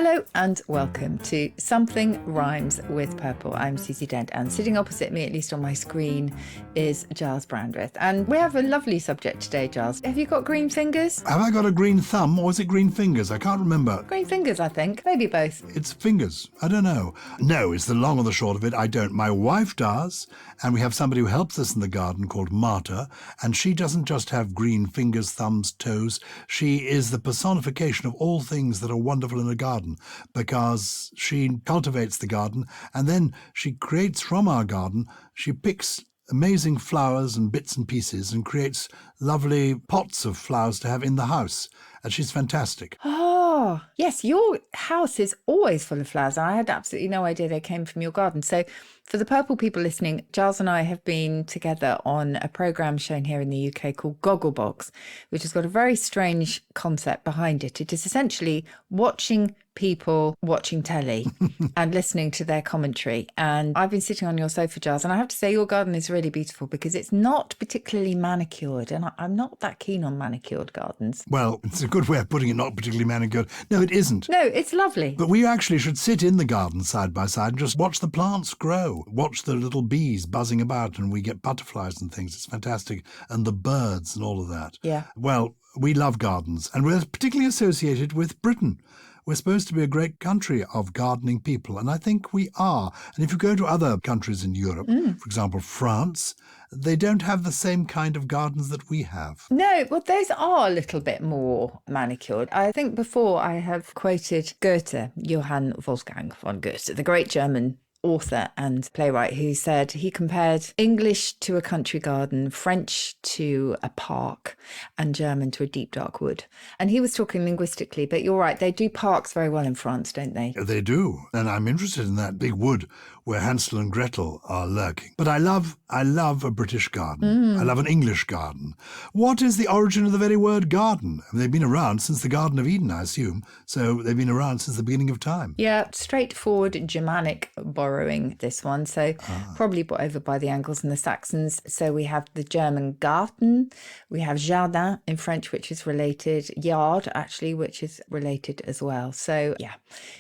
Hello and welcome to Something Rhymes with Purple. I'm Susie Dent, and sitting opposite me, at least on my screen, is Gyles Brandreth. And we have a lovely subject today, Gyles. Have you got green fingers? Have I got a green thumb or is it green fingers? I can't remember. Green fingers, I think. Maybe both. It's fingers. I don't know. No, it's the long or the short of it. I don't. My wife does, and we have somebody who helps us in the garden called Marta, and she doesn't just have green fingers, thumbs, toes. She is the personification of all things that are wonderful in a garden, because she cultivates the garden and then she creates from our garden, she picks amazing flowers and bits and pieces and creates lovely pots of flowers to have in the house. And she's fantastic. Oh, yes, your house is always full of flowers. I had absolutely no idea they came from your garden. So for the purple people listening, Gyles and I have been together on a programme shown here in the UK called Gogglebox, which has got a very strange concept behind it. It is essentially watching people watching telly and listening to their commentary. And I've been sitting on your sofa, Gyles, and I have to say your garden is really beautiful because it's not particularly manicured, and I'm not that keen on manicured gardens. Well, it's a good way of putting it, not particularly manicured. No, it isn't. No, it's lovely. But we actually should sit in the garden side by side and just watch the plants grow, watch the little bees buzzing about, and we get butterflies and things. It's fantastic. And the birds and all of that. Yeah. Well, we love gardens, and we're particularly associated with Britain. We're supposed to be a great country of gardening people, and I think we are. And if you go to other countries in Europe, for example, France, they don't have the same kind of gardens that we have. No, well, those are a little bit more manicured. I think before I have quoted Goethe, Johann Wolfgang von Goethe, the great German author and playwright, who said he compared English to a country garden, French to a park, and German to a deep dark wood. And he was talking linguistically, but you're right, they do parks very well in France, don't they? They do, and I'm interested in that big wood where Hansel and Gretel are lurking. But I love a British garden. I love an English garden. What is the origin of the very word garden? I mean, they've been around since the Garden of Eden, I assume, so they've been around since the beginning of time. Yeah, straightforward Germanic borrowing, this one, so probably brought over by the Angles and the Saxons. So we have the German Garten, we have Jardin in French, which is related, yard actually, which is related as well. So yeah,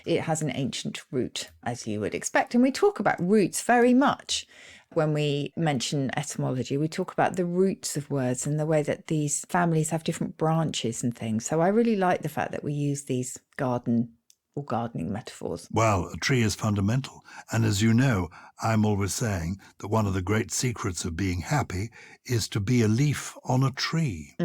it has an ancient root, as you would expect, and we talk about roots very much. When we mention etymology, we talk about the roots of words and the way that these families have different branches and things. So I really like the fact that we use these gardening metaphors. Well, a tree is fundamental. And as you know, I'm always saying that one of the great secrets of being happy is to be a leaf on a tree.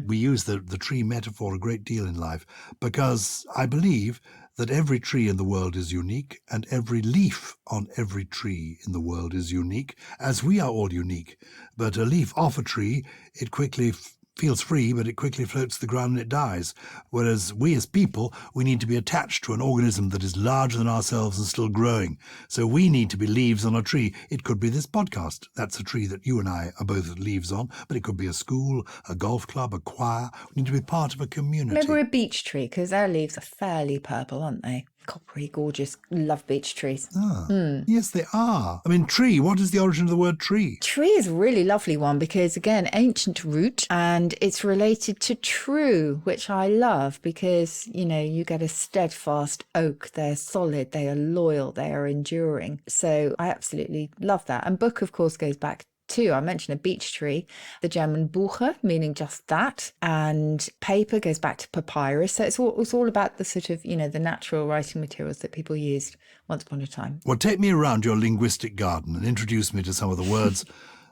We use the tree metaphor a great deal in life because I believe that every tree in the world is unique and every leaf on every tree in the world is unique, as we are all unique. But a leaf off a tree, it quickly feels free, but it quickly floats to the ground and it dies. Whereas we as people, we need to be attached to an organism that is larger than ourselves and still growing. So we need to be leaves on a tree. It could be this podcast. That's a tree that you and I are both leaves on, but it could be a school, a golf club, a choir. We need to be part of a community. Maybe we're a beech tree, because their leaves are fairly purple, aren't they? Coppery, gorgeous. Love beech trees. Yes, they are. I mean, tree, what is the origin of the word tree? Tree is a really lovely one because, again, ancient root, and it's related to true, which I love because, you know, you get a steadfast oak. They're solid, they are loyal, they are enduring. So I absolutely love that. And book, of course, goes back too. I mentioned a beech tree, the German Buche, meaning just that, and paper goes back to papyrus. So it's all about the sort of, you know, the natural writing materials that people used once upon a time. Well, take me around your linguistic garden and introduce me to some of the words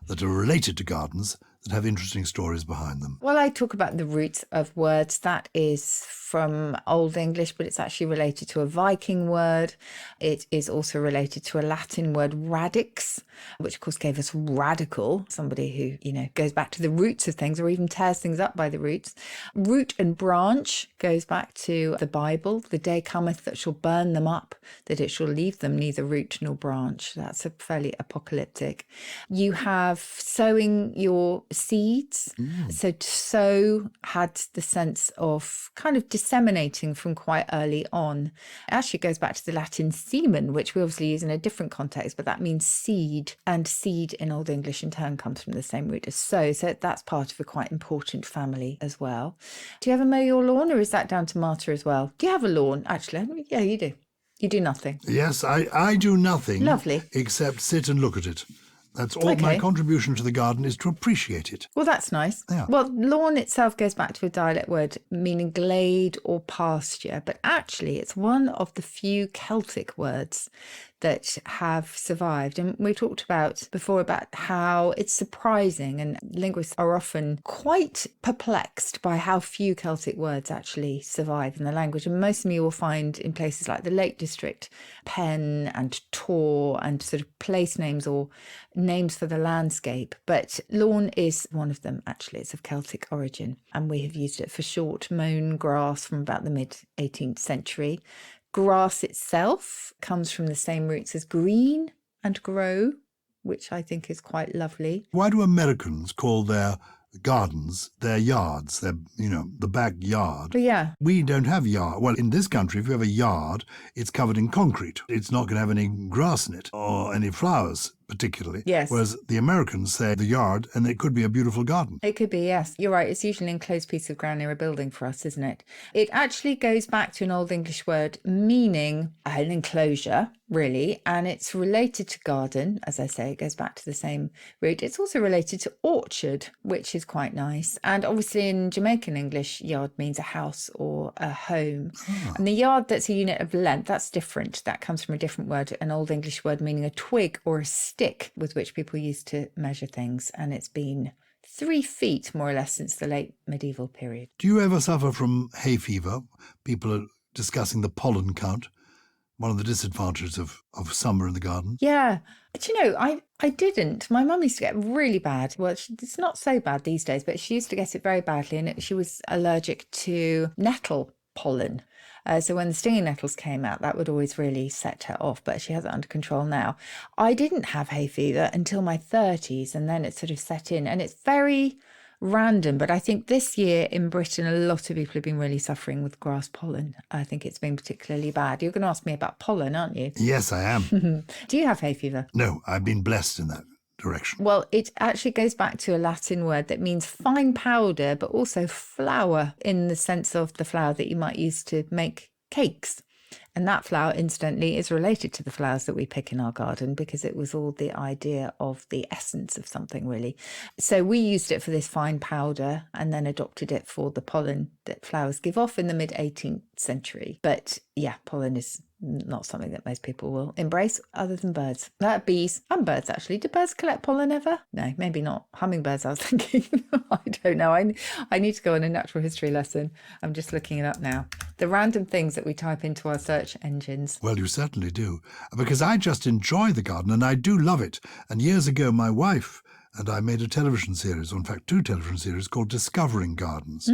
that are related to gardens that have interesting stories behind them. Well, I talk about the roots of words. That is from Old English, but it's actually related to a Viking word. It is also related to a Latin word, radix, which of course gave us radical, somebody who, you know, goes back to the roots of things or even tears things up by the roots. Root and branch goes back to the Bible. The day cometh that shall burn them up, that it shall leave them neither root nor branch. That's a fairly apocalyptic. You have sowing your seeds. So to sow had the sense of kind of disseminating from quite early on. It actually goes back to the Latin semen, which we obviously use in a different context, but that means seed. And seed in Old English in turn comes from the same root as sow. So that's part of a quite important family as well. Do you ever mow your lawn, or is that down to Marta as well? Do you have a lawn? Actually, yeah, you do. You do nothing. Yes, I do nothing. Lovely. Except sit and look at it. That's all. My contribution to the garden is to appreciate it. Well, that's nice. Yeah. Well, lawn itself goes back to a dialect word meaning glade or pasture, but actually it's one of the few Celtic words that have survived. And we talked about before about how it's surprising, and linguists are often quite perplexed by how few Celtic words actually survive in the language. And most of them you will find in places like the Lake District, pen and tor and sort of place names or names for the landscape. But lawn is one of them, actually. It's of Celtic origin. And we have used it for short mown grass from about the mid-18th century. Grass itself comes from the same roots as green and grow, which I think is quite lovely. Why do Americans call their gardens their yards, the backyard? But yeah. We don't have yard. Well, in this country, if you have a yard, it's covered in concrete. It's not going to have any grass in it or any flowers, particularly. Yes. Whereas the Americans say the yard, and it could be a beautiful garden. It could be, yes. You're right. It's usually an enclosed piece of ground near a building for us, isn't it? It actually goes back to an Old English word meaning an enclosure, really. And it's related to garden. As I say, it goes back to the same root. It's also related to orchard, which is quite nice. And obviously in Jamaican English, yard means a house or a home. And the yard that's a unit of length, that's different. That comes from a different word, an Old English word meaning a twig or a stick with which people used to measure things. And it's been 3 feet, more or less, since the late medieval period. Do you ever suffer from hay fever? People are discussing the pollen count. One of the disadvantages of summer in the garden. Yeah. But I didn't. My mum used to get really bad. Well, it's not so bad these days, but she used to get it very badly. And she was allergic to nettle pollen. So when the stinging nettles came out, that would always really set her off. But she has it under control now. I didn't have hay fever until my 30s. And then it sort of set in. And it's very random, but I think this year in Britain a lot of people have been really suffering with grass pollen. I think it's been particularly bad. You're going to ask me about pollen, aren't you? Yes, I am. Do you have hay fever? No, I've been blessed in that direction. Well, it actually goes back to a Latin word that means fine powder, but also flour, in the sense of the flour that you might use to make cakes. And that flower, incidentally, is related to the flowers that we pick in our garden, because it was all the idea of the essence of something, really. So we used it for this fine powder and then adopted it for the pollen that flowers give off in the mid-18th century. But yeah, pollen is not something that most people will embrace, other than birds. Bees and birds, actually. Do birds collect pollen ever? No, maybe not. Hummingbirds, I was thinking. I don't know. I need to go on a natural history lesson. I'm just looking it up now. The random things that we type into our search engines. Well, you certainly do. Because I just enjoy the garden, and I do love it. And years ago, my wife and I made a television series, or in fact 2 television series, called Discovering Gardens.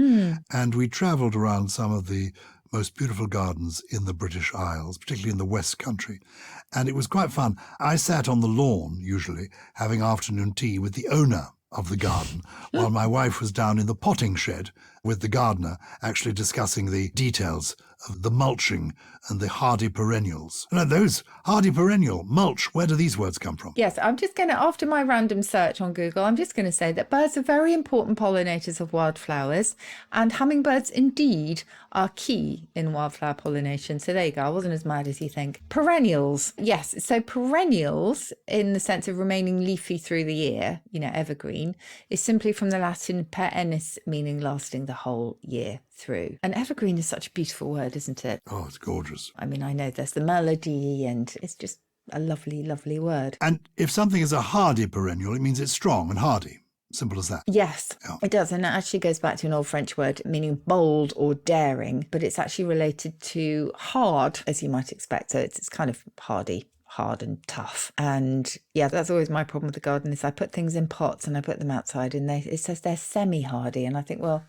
And we travelled around some of the most beautiful gardens in the British Isles, particularly in the West Country. And it was quite fun. I sat on the lawn, usually, having afternoon tea with the owner of the garden, while my wife was down in the potting shed with the gardener, actually discussing the details of the mulching and the hardy perennials. Now, those hardy perennial, mulch, where do these words come from? Yes, I'm just going to, after my random search on Google, I'm just going to say that birds are very important pollinators of wildflowers, and hummingbirds indeed are key in wildflower pollination. So there you go, I wasn't as mad as you think. Perennials, yes. So perennials, in the sense of remaining leafy through the year, evergreen, is simply from the Latin perennis, meaning lasting the whole year through. And evergreen is such a beautiful word, isn't it? Oh, it's gorgeous. I mean, I know there's the melody, and it's just a lovely, lovely word. And if something is a hardy perennial, it means it's strong and hardy. Simple as that. Yes, It does. And it actually goes back to an old French word meaning bold or daring, but it's actually related to hard, as you might expect. So it's kind of hardy. Hard and tough. And yeah, that's always my problem with the garden, is I put things in pots and I put them outside and it says they're semi-hardy, and I think, well,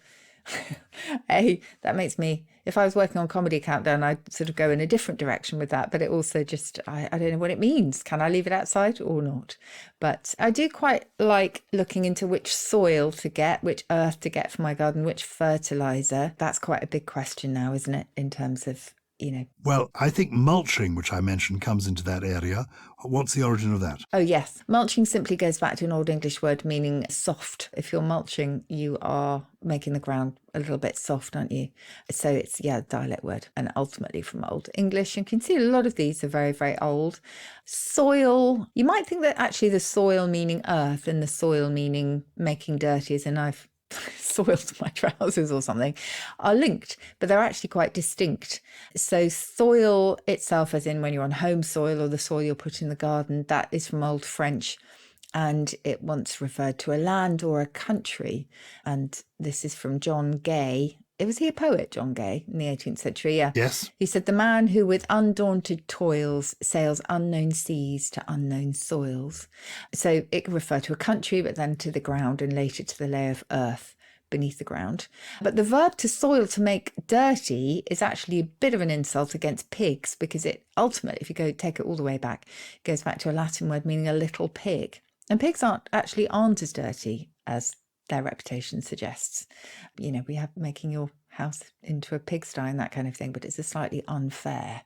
That makes me, if I was working on Comedy Countdown, I'd sort of go in a different direction with that. But it also just, I don't know what it means. Can I leave it outside or not? But I do quite like looking into which soil to get, which earth to get for my garden, which fertilizer. That's quite a big question now, isn't it? In terms of, Well, I think mulching, which I mentioned, comes into that area. What's the origin of that? Oh, yes. Mulching simply goes back to an Old English word meaning soft. If you're mulching, you are making the ground a little bit soft, aren't you? So it's, a dialect word, and ultimately from Old English. You can see a lot of these are very, very old. Soil, you might think that actually the soil meaning earth and the soil meaning making dirty, as in I've soiled my trousers or something, are linked, but they're actually quite distinct. So soil itself, as in when you're on home soil or the soil you'll put in the garden, that is from Old French, and it once referred to a land or a country. And this is from John Gay. Was he a poet, John Gay, in the 18th century? Yeah. Yes. He said, the man who with undaunted toils sails unknown seas to unknown soils. So it can refer to a country, but then to the ground and later to the layer of earth beneath the ground. But the verb to soil, to make dirty, is actually a bit of an insult against pigs, because it ultimately, if you take it all the way back, it goes back to a Latin word meaning a little pig. And pigs aren't as dirty as their reputation suggests. We have making your house into a pigsty and that kind of thing, but it's a slightly unfair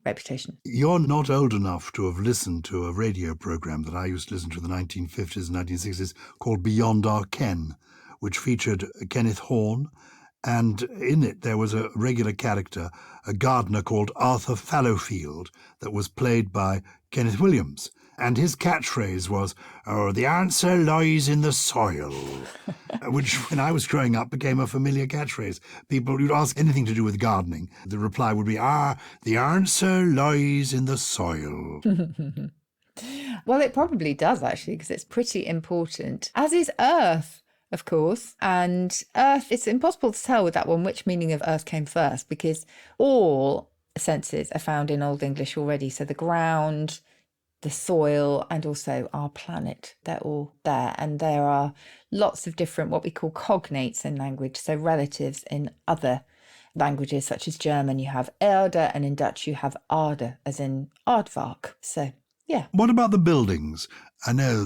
reputation. You're not old enough to have listened to a radio program that I used to listen to in the 1950s and 1960s called Beyond Our Ken, which featured Kenneth Horne, and in it there was a regular character, a gardener called Arthur Fallowfield, that was played by Kenneth Williams. And his catchphrase was, "Oh, the answer lies in the soil," which, when I was growing up, became a familiar catchphrase. People, you'd ask anything to do with gardening, the reply would be, the answer lies in the soil. Well, it probably does, actually, because it's pretty important, as is earth, of course. And earth, it's impossible to tell with that one which meaning of earth came first, because all senses are found in Old English already. So the ground, the soil, and also our planet, they're all there. And there are lots of different what we call cognates in language, so relatives in other languages such as German. You have Erde, and in Dutch you have Aarde, as in aardvark. So yeah. What about the buildings? I know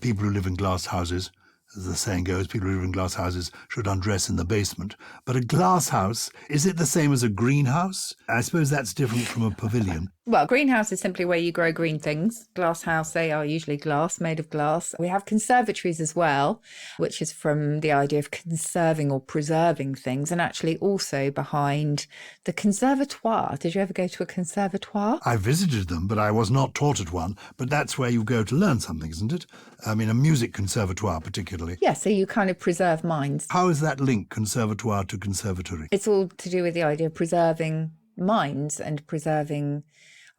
people who live in glass houses, as the saying goes, people who live in glass houses should undress in the basement. But a glass house, is it the same as a greenhouse? I suppose that's different from a pavilion. Well, greenhouse is simply where you grow green things. Glass house, they are usually glass, made of glass. We have conservatories as well, which is from the idea of conserving or preserving things, and actually also behind the conservatoire. Did you ever go to a conservatoire? I visited them, but I was not taught at one. But that's where you go to learn something, isn't it? I mean, a music conservatoire particularly. Yeah, so you kind of preserve minds. How is that link, conservatoire to conservatory? It's all to do with the idea of preserving minds and preserving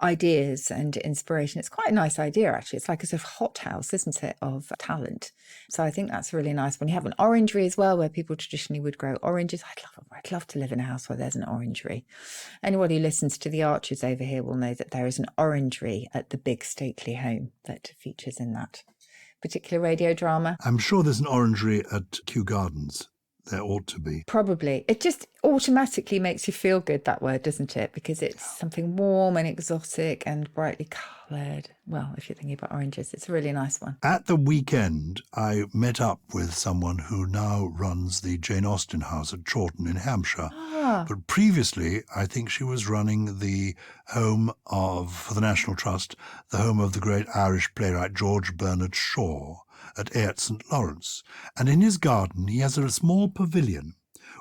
ideas and inspiration. It's quite a nice idea, actually. It's like a sort of hothouse, isn't it, of talent. So I think that's really nice. When you have an orangery as well, where people traditionally would grow oranges, I'd love to live in a house where there's an orangery. Anyone who listens to the Archers over here will know that there is an orangery at the big stately home that features in that particular radio drama. I'm sure there's an orangery at Kew Gardens. There ought to be. Probably. It just automatically makes you feel good, that word, doesn't it? Because it's something warm and exotic and brightly coloured. Well, if you're thinking about oranges, it's a really nice one. At the weekend, I met up with someone who now runs the Jane Austen house at Chawton in Hampshire. But previously, I think she was running the home for the National Trust, the home of the great Irish playwright George Bernard Shaw at Ayot St. Lawrence. And in his garden, he has a small pavilion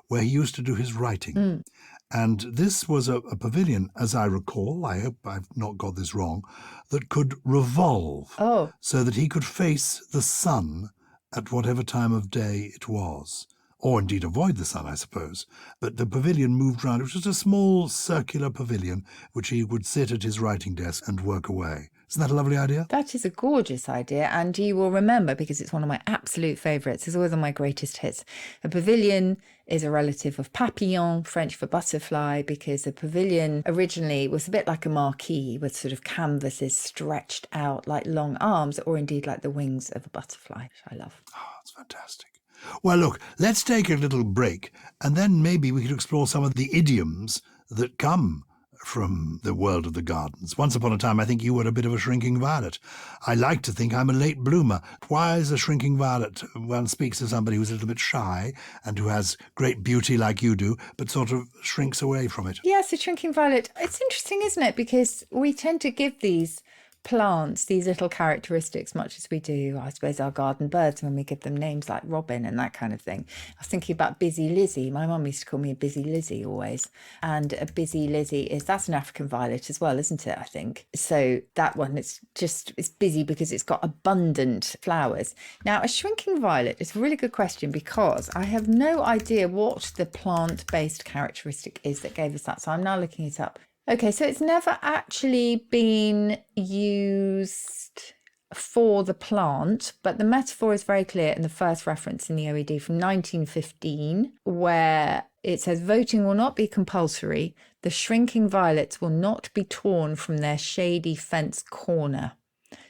where he used to do his writing. And this was a pavilion, as I recall, I hope I've not got this wrong, that could revolve so that he could face the sun at whatever time of day it was. Or indeed avoid the sun, I suppose. But the pavilion moved round. It was just a small circular pavilion which he would sit at his writing desk and work away. Isn't that a lovely idea? That is a gorgeous idea, and you will remember, because it's one of my absolute favourites, it's always one of my greatest hits. A pavilion is a relative of papillon, French for butterfly, because a pavilion originally was a bit like a marquee with sort of canvases stretched out like long arms, or indeed like the wings of a butterfly, which I love. Oh, it's fantastic. Well, look, let's take a little break, and then maybe we could explore some of the idioms that come from the world of the gardens. Once upon a time, I think you were a bit of a shrinking violet. I like to think I'm a late bloomer. Why is a shrinking violet? One speaks to somebody who's a little bit shy and who has great beauty like you do, but sort of shrinks away from it. Yes, a shrinking violet. It's interesting, isn't it? Because we tend to give these plants these little characteristics, much as we do, I suppose, our garden birds when we give them names like Robin and that kind of thing. I was thinking about Busy Lizzie. My mum used to call me a Busy Lizzie always. And a Busy Lizzie that's an African violet as well, isn't it, I think? So that one, it's busy because it's got abundant flowers. Now, a shrinking violet is a really good question because I have no idea what the plant-based characteristic is that gave us that. So I'm now looking it up. Okay, so it's never actually been used for the plant, but the metaphor is very clear in the first reference in the OED from 1915, where it says voting will not be compulsory. The shrinking violets will not be torn from their shady fence corner.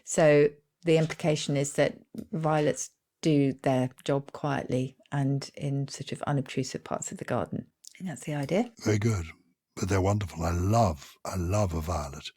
So the implication is that violets do their job quietly and in sort of unobtrusive parts of the garden. And that's the idea. Very good. But they're wonderful. I love a violet.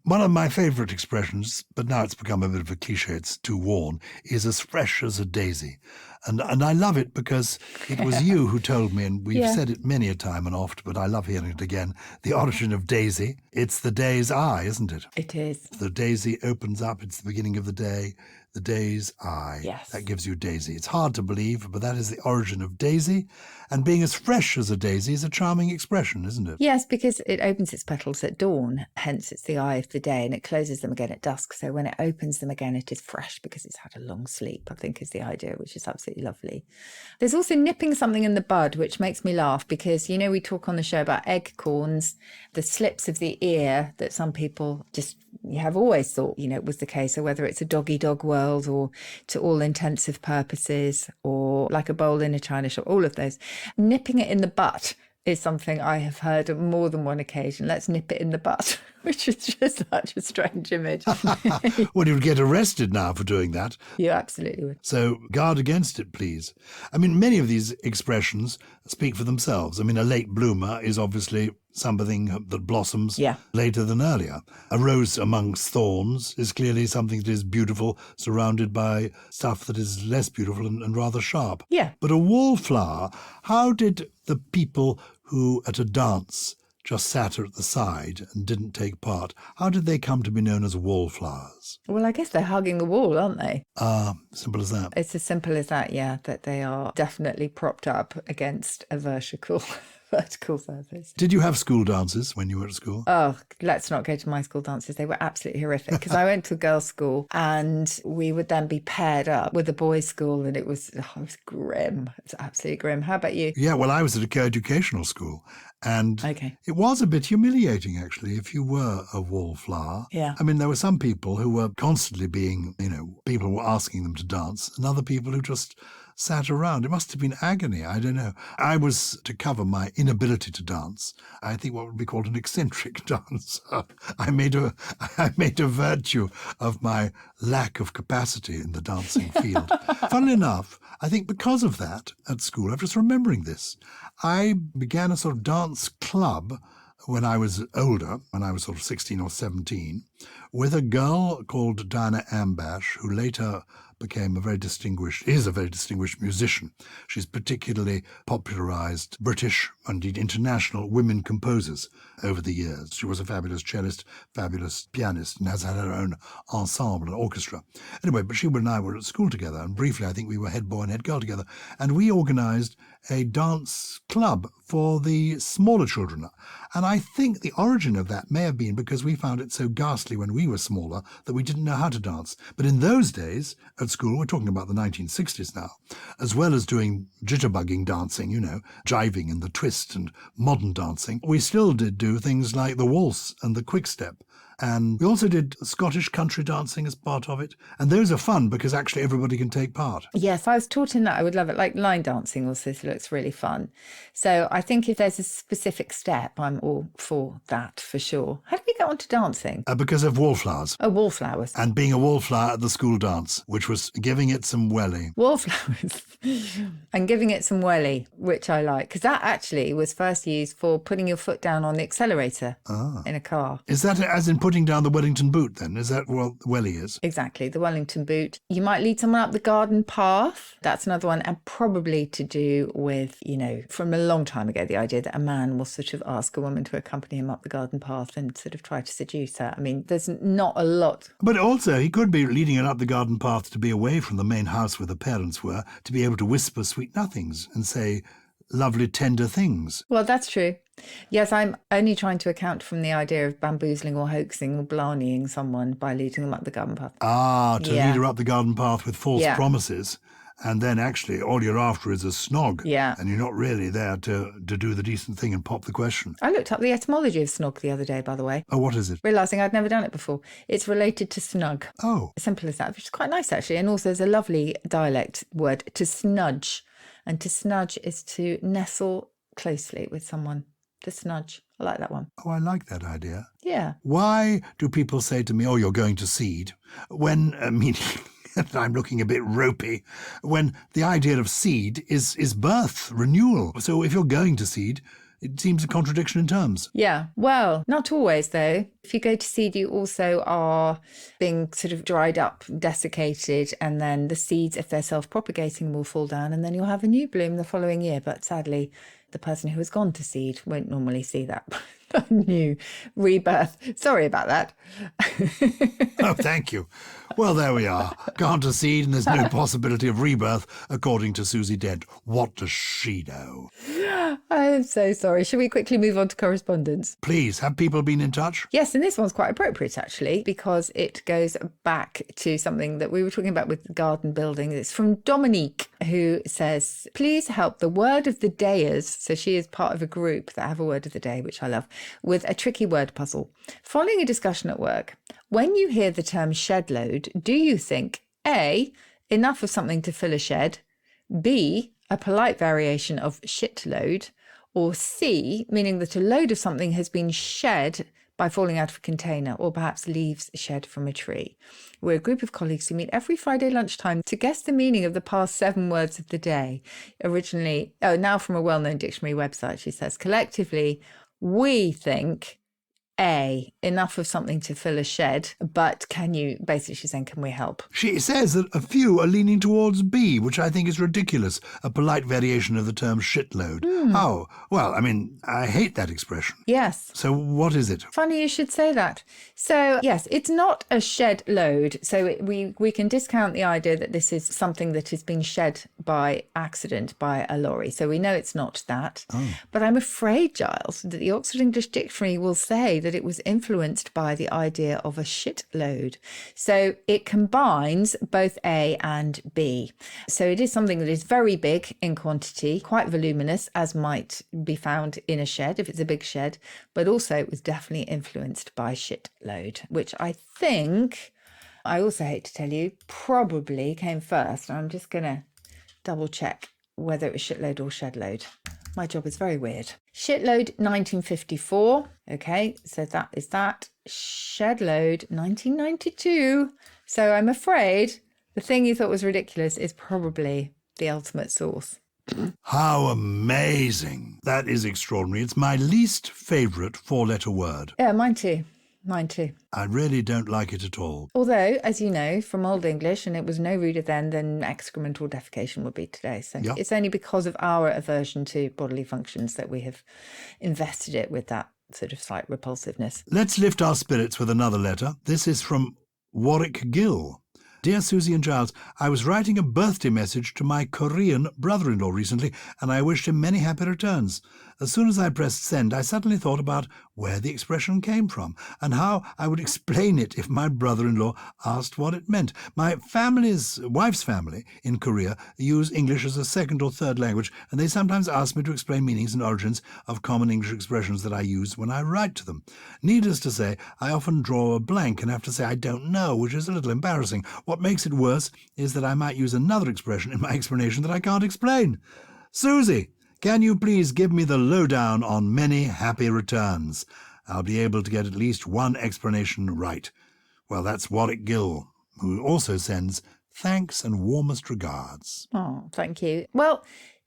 One of my favourite expressions, but now it's become a bit of a cliche, it's too worn, is as fresh as a daisy. And I love it because it was you who told me, and we've said it many a time and oft, but I love hearing it again, the origin of daisy. It's the day's eye, isn't it? It is. The daisy opens up, it's the beginning of the day. The day's eye. Yes. That gives you daisy. It's hard to believe, but that is the origin of daisy. And being as fresh as a daisy is a charming expression, isn't it? Yes, because it opens its petals at dawn, hence it's the eye of the day, and it closes them again at dusk. So when it opens them again, it is fresh because it's had a long sleep, I think is the idea, which is absolutely lovely. There's also nipping something in the bud, which makes me laugh because, you know, we talk on the show about acorns, the slips of the ear that some people just you have always thought, you know, it was the case, or whether it's a dog-eat-dog world or to all intensive purposes or like a bowl in a china shop, all of those. Nipping it in the butt is something I have heard on more than one occasion. Let's nip it in the butt, which is just such a strange image. Well, you'd get arrested now for doing that. You absolutely would. So guard against it, please. I mean, many of these expressions speak for themselves. I mean, a late bloomer is obviously something that blossoms later than earlier. A rose amongst thorns is clearly something that is beautiful, surrounded by stuff that is less beautiful and rather sharp. Yeah. But a wallflower, how did the people who at a dance just sat at the side and didn't take part, how did they come to be known as wallflowers? Well, I guess they're hugging the wall, aren't they? Simple as that. It's as simple as that, yeah, that they are definitely propped up against a vertical surface. Did you have school dances when you were at school? Oh, let's not go to my school dances. They were absolutely horrific because I went to a girls' school and we would then be paired up with a boys' school and it was grim. It's absolutely grim. How about you? Yeah, well, I was at a co-educational school and it was a bit humiliating, actually, if you were a wallflower. Yeah. I mean, there were some people who were constantly being, people were asking them to dance and other people who just sat around. It must have been agony. I don't know. I was, to cover my inability to dance, I think what would be called an eccentric dancer. I made a virtue of my lack of capacity in the dancing field. Funnily enough, I think because of that at school, I'm just remembering this, I began a sort of dance club when I was older, when I was sort of 16 or 17, with a girl called Diana Ambash, who later became is a very distinguished musician. She's particularly popularized British, indeed international, women composers over the years. She was a fabulous cellist, fabulous pianist, and has had her own ensemble and orchestra. Anyway, but she and I were at school together, and briefly I think we were head boy and head girl together, and we organized a dance club for the smaller children. And I think the origin of that may have been because we found it so ghastly when we were smaller that we didn't know how to dance. But in those days, at school, we're talking about the 1960s now, as well as doing jitterbugging dancing, jiving and the twist and modern dancing, we still did do things like the waltz and the quick step And we also did Scottish country dancing as part of it. And those are fun because actually everybody can take part. Yes, I was taught in that. I would love it. Like line dancing also looks really fun. So I think if there's a specific step, I'm all for that for sure. How did we get on to dancing? Because of wallflowers. Oh, wallflowers. And being a wallflower at the school dance, which was giving it some welly. Wallflowers. And giving it some welly, which I like. Because that actually was first used for putting your foot down on the accelerator in a car. Is that as in putting down the Wellington boot then? Is that what welly is? Exactly, the Wellington boot. You might lead someone up the garden path. That's another one. And probably to do with, from a long time ago, the idea that a man will sort of ask a woman to accompany him up the garden path and sort of try to seduce her. I mean, there's not a lot. But also, he could be leading her up the garden path to be away from the main house where the parents were, to be able to whisper sweet nothings and say lovely, tender things. Well, that's true. Yes, I'm only trying to account from the idea of bamboozling or hoaxing or blarneying someone by leading them up the garden path. To lead her up the garden path with false promises. And then actually all you're after is a snog. Yeah. And you're not really there to do the decent thing and pop the question. I looked up the etymology of snog the other day, by the way. Oh, what is it? Realising I'd never done it before. It's related to snug. Oh. Simple as that, which is quite nice actually. And also there's a lovely dialect word, to snudge. And to snudge is to nestle closely with someone. To snudge. I like that one. Oh, I like that idea. Yeah. Why do people say to me, oh, you're going to seed, when, meaning I'm looking a bit ropey, when the idea of seed is birth, renewal. So if you're going to seed, it seems a contradiction in terms. Yeah. Well, not always, though. If you go to seed, you also are being sort of dried up, desiccated, and then the seeds, if they're self-propagating, will fall down, and then you'll have a new bloom the following year. But sadly, the person who has gone to seed won't normally see that new rebirth. Sorry about that. Oh, thank you. Well, there we are. Gone to seed and there's no possibility of rebirth, according to Susie Dent. What does she know? I am so sorry. Shall we quickly move on to correspondence? Please, have people been in touch? Yes, and this one's quite appropriate, actually, because it goes back to something that we were talking about with garden building. It's from Dominique, who says, please help the word of the dayers. So she is part of a group that have a word of the day, which I love, with a tricky word puzzle. Following a discussion at work, when you hear the term shed load, do you think A, enough of something to fill a shed, B, a polite variation of shitload, or C, meaning that a load of something has been shed by falling out of a container, or perhaps leaves shed from a tree? We're a group of colleagues who meet every Friday lunchtime to guess the meaning of the past 7 words of the day. Now from a well-known dictionary website, she says, collectively, we think A, enough of something to fill a shed, but she's saying, can we help? She says that a few are leaning towards B, which I think is ridiculous, a polite variation of the term shitload. Oh, well, I mean, I hate that expression. Yes. So what is it? Funny you should say that. So, yes, it's not a shed load. So we can discount the idea that this is something that has been shed by accident by a lorry. So we know it's not that. Oh. But I'm afraid, Gyles, that the Oxford English Dictionary will say that it was influenced by the idea of a shitload. So it combines both A and B. So it is something that is very big in quantity, quite voluminous, as might be found in a shed if it's a big shed, but also it was definitely influenced by shitload, which I think, I also hate to tell you, probably came first. I'm just going to double check whether it was shitload or shedload. My job is very weird. Shitload 1954. Okay, so that is that. Shedload 1992. So I'm afraid the thing you thought was ridiculous is probably the ultimate source. How amazing. That is extraordinary. It's my least favourite 4-letter word. Yeah, mine too. Mine too. I really don't like it at all. Although, as you know, from Old English, and it was no ruder then than excrement or defecation would be today. So It's only because of our aversion to bodily functions that we have invested it with that sort of slight repulsiveness. Let's lift our spirits with another letter. This is from Warwick Gill. Dear Susie and Gyles, I was writing a birthday message to my Korean brother-in-law recently, and I wished him many happy returns. as soon as I pressed send, I suddenly thought about where the expression came from and how I would explain it if my brother-in-law asked what it meant. My wife's family in Korea use English as a second or third language, and they sometimes ask me to explain meanings and origins of common English expressions that I use when I write to them. Needless to say, I often draw a blank and have to say I don't know, which is a little embarrassing. What makes it worse is that I might use another expression in my explanation that I can't explain. Susie, can you please give me the lowdown on many happy returns? I'll be able to get at least one explanation right. Well, that's Warwick Gill, who also sends thanks and warmest regards. Oh, thank you. Well,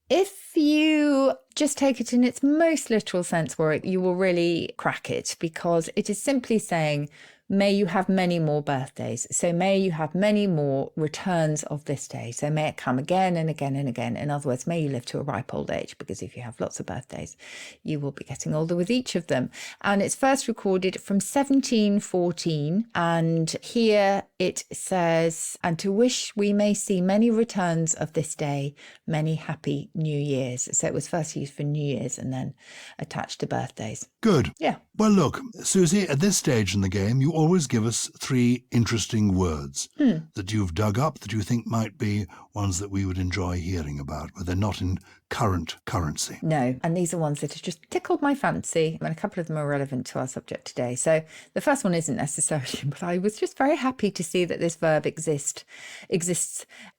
if you just take it in its most literal sense, Warwick, you will really crack it, because it is simply saying, may you have many more birthdays. So may you have many more returns of this day. So may it come again and again and again. In other words, may you live to a ripe old age, because if you have lots of birthdays, you will be getting older with each of them. And it's first recorded from 1714. And here it says, and to wish we may see many returns of this day, many happy New Years. So it was first used for New Year's and then attached to birthdays. Good. Yeah. Well, look, Susie, at this stage in the game, you always give us 3 interesting words that you've dug up that you think might be ones that we would enjoy hearing about, but they're not in current currency. No, and these are ones that have just tickled my fancy, and a couple of them are relevant to our subject today. So the first one isn't necessarily, but I was just very happy to see that this verb exists.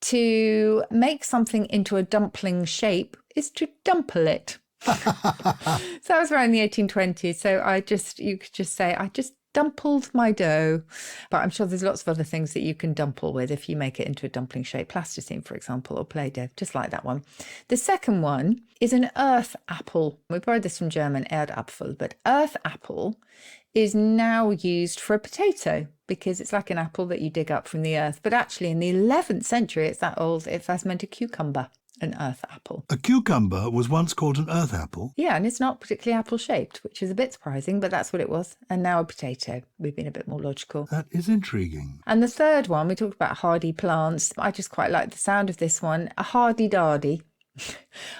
To make something into a dumpling shape is to dumple it. So that was around the 1820s. So you could just say, I just dumpled my dough. But I'm sure there's lots of other things that you can dumple with if you make it into a dumpling shape. Plasticine, for example, or Play-Doh, just like that one. The second one is an earth apple. We borrowed this from German, Erdapfel, but earth apple is now used for a potato because it's like an apple that you dig up from the earth. But actually in the 11th century, it's that old, it first meant a cucumber. An earth apple. A cucumber was once called an earth apple? Yeah, and it's not particularly apple-shaped, which is a bit surprising, but that's what it was. And now a potato. We've been a bit more logical. That is intriguing. And the third one, we talked about hardy plants. I just quite like the sound of this one. A hardy-dardy.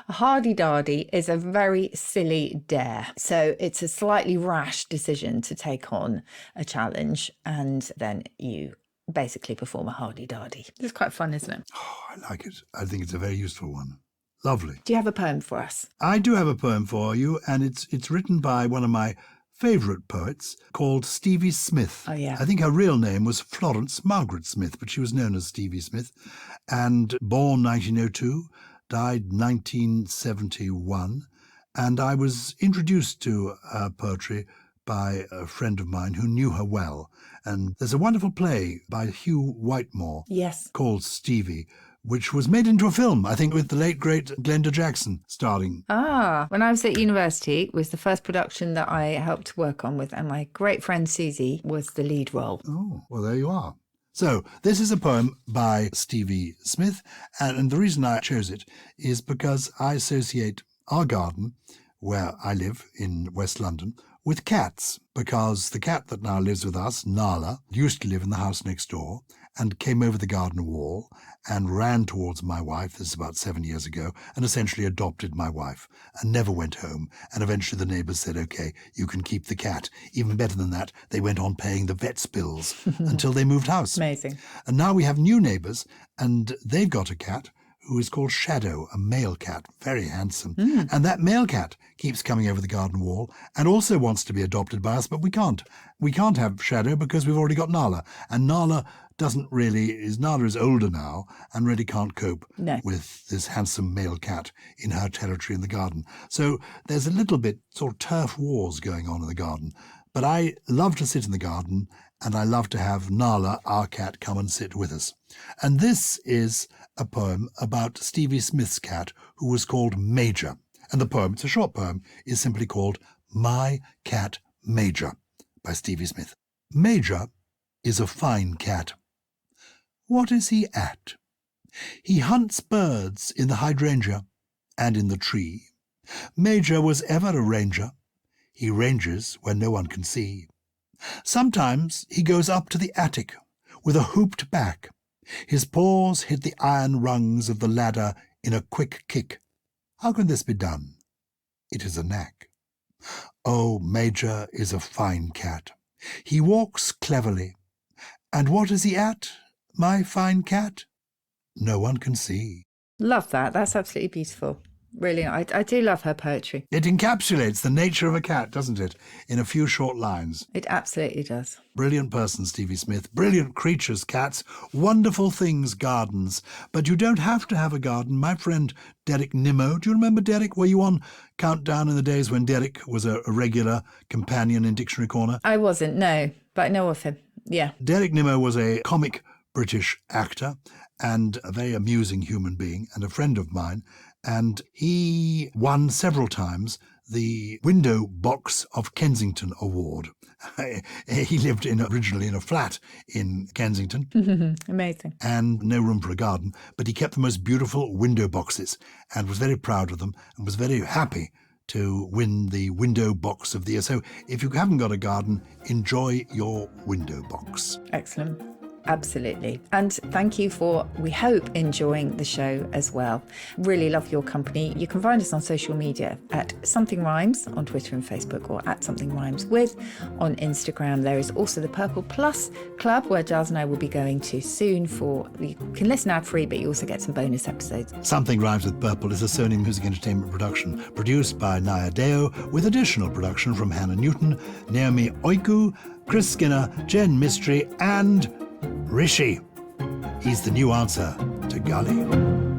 A hardy-dardy is a very silly dare. So it's a slightly rash decision to take on a challenge, and then you basically perform a hardy-dardy. It's quite fun, isn't it? Oh, I like it. I think it's a very useful one. Lovely. Do you have a poem for us? I do have a poem for you, and it's written by one of my favourite poets called Stevie Smith. Oh, yeah. I think her real name was Florence Margaret Smith, but she was known as Stevie Smith. And born 1902, died 1971. And I was introduced to her poetry by a friend of mine who knew her well. And there's a wonderful play by Hugh Whitemore called Stevie, which was made into a film, I think, with the late, great Glenda Jackson starring. When I was at university, it was the first production that I helped work on with, and my great friend Susie was the lead role. Oh, well, there you are. So this is a poem by Stevie Smith, and the reason I chose it is because I associate our garden, where I live in West London, with cats, because the cat that now lives with us, Nala, used to live in the house next door and came over the garden wall and ran towards my wife, this is about 7 years ago, and essentially adopted my wife and never went home. And eventually the neighbours said, OK, you can keep the cat. Even better than that, they went on paying the vet's bills until they moved house. Amazing. And now we have new neighbours, and they've got a cat who is called Shadow, a male cat, very handsome. And that male cat keeps coming over the garden wall and also wants to be adopted by us, but we can't. We can't have Shadow because we've already got Nala. And Nala Nala is older now and really can't cope with this handsome male cat in her territory in the garden. So there's a little bit sort of turf wars going on in the garden. But I love to sit in the garden, and I love to have Nala, our cat, come and sit with us. And this is a poem about Stevie Smith's cat, who was called Major. And the poem, it's a short poem, is simply called My Cat Major by Stevie Smith. Major is a fine cat. What is he at? He hunts birds in the hydrangea and in the tree. Major was ever a ranger. He ranges where no one can see. Sometimes he goes up to the attic with a hooped back. His paws hit the iron rungs of the ladder in a quick kick. How can this be done? it is a knack. Oh, Major is a fine cat. He walks cleverly. And what is he at, my fine cat? No one can see. Love that. That's absolutely beautiful. Really, I do love her poetry. It encapsulates the nature of a cat, doesn't it, in a few short lines. It absolutely does. Brilliant person, Stevie Smith. Brilliant creatures, cats. Wonderful things, gardens. But you don't have to have a garden. My friend Derek Nimmo, do you remember Derek? Were you on Countdown in the days when Derek was a regular companion in Dictionary Corner? I wasn't, no, but I know of him. Yeah. Derek Nimmo was a comic British actor and a very amusing human being and a friend of mine. And he won several times the Window Box of Kensington Award. He lived originally in a flat in Kensington. Amazing. And no room for a garden, but he kept the most beautiful window boxes and was very proud of them and was very happy to win the Window Box of the Year. So if you haven't got a garden, enjoy your window box. Excellent. Absolutely. And thank you for, we hope, enjoying the show as well. Really love your company. You can find us on social media at Something Rhymes on Twitter and Facebook, or at Something Rhymes with on Instagram. There is also the Purple Plus Club, where Gyles and I will be going to soon. You can listen ad free, but you also get some bonus episodes. Something Rhymes with Purple is a Sony Music Entertainment production, produced by Naya Deo, with additional production from Hannah Newton, Naomi Oiku, Chris Skinner, Jen Mystery, and Rishi. He's the new answer to Gully.